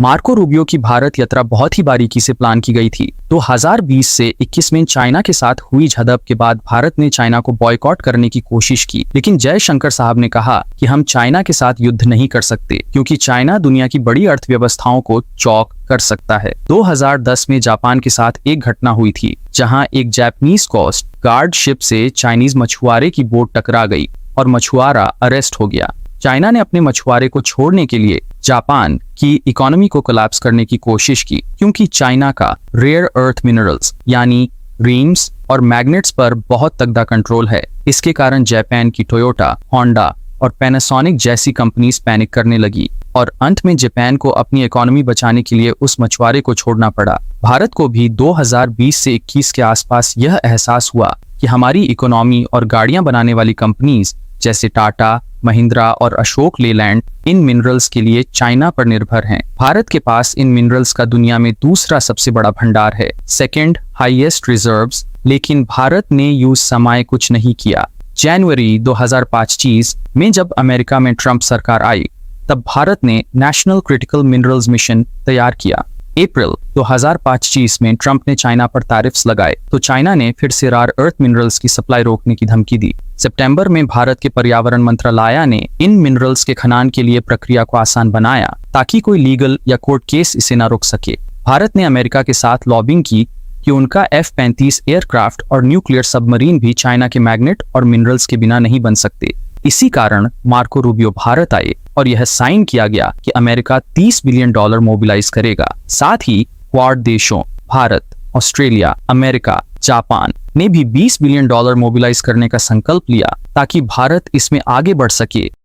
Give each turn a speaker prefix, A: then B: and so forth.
A: Marco Rubio की भारत यात्रा बहुत ही बारीकी से प्लान की गई थी। 2020 से 21 में चाइना के साथ हुई झड़प के बाद भारत ने चाइना को बॉयकॉट करने की कोशिश की, लेकिन जयशंकर साहब ने कहा कि हम चाइना के साथ युद्ध नहीं कर सकते क्योंकि चाइना दुनिया की बड़ी अर्थव्यवस्थाओं को चौक कर सकता है। 2010 में जापान के साथ एक घटना हुई थी जहां एक जापानीज कोस्ट गार्ड शिप से चाइनीज मछुआरे की बोट टकरा गई और मछुआरा अरेस्ट हो गया। चाइना ने अपने मछुआरे को छोड़ने के लिए जापान की इकोनॉमी को कोलैप्स करने की कोशिश की क्योंकि चाइना का रेयर अर्थ मिनरल्स यानी रीम्स और मैग्नेट्स पर बहुत तगड़ा कंट्रोल है। इसके कारण जापान की टोयोटा, होंडा और पैनासोनिक जैसी कंपनीज पैनिक करने लगी और अंत में जापान को अपनी इकोनॉमी बचाने के लिए उस मछुआरे को छोड़ना पड़ा। भारत को भी 2020 से 21 के आसपास यह एहसास हुआ कि हमारी इकोनॉमी और गाड़ियां बनाने वाली कंपनीज जैसे टाटा, महिंद्रा और अशोक लेलैंड इन मिनरल्स के लिए चाइना पर निर्भर हैं। भारत के पास इन मिनरल्स का दुनिया में दूसरा सबसे बड़ा भंडार है, सेकंड हाईएस्ट रिजर्व्स, लेकिन भारत ने यूं समय कुछ नहीं किया। जनवरी 2025 में जब अमेरिका में ट्रंप सरकार आई तब भारत ने नेशनल क्रिटिकल मिनरल्स मिशन तैयार किया। अप्रैल 2025 में ट्रंप ने चाइना पर टैरिफ्स लगाए तो चाइना ने फिर से रार अर्थ मिनरल्स की सप्लाई रोकने की धमकी दी। सितंबर में भारत के पर्यावरण मंत्रालय ने इन मिनरल्स के खनन के लिए प्रक्रिया को आसान बनाया ताकि कोई लीगल या कोर्ट केस इसे न रोक सके। भारत ने अमेरिका के साथ लॉबिंग की कि उनका F-35 एयरक्राफ्ट और न्यूक्लियर सबमरीन भी चाइना के मैग्नेट और मिनरल्स के बिना नहीं बन सकते। इसी कारण मार्को रूबियो भारत आए और यह साइन किया गया कि अमेरिका $30 बिलियन मोबिलाइज करेगा। साथ ही क्वाड देशों भारत, ऑस्ट्रेलिया, अमेरिका, जापान ने भी $20 बिलियन मोबिलाइज करने का संकल्प लिया ताकि भारत इसमें आगे बढ़ सके।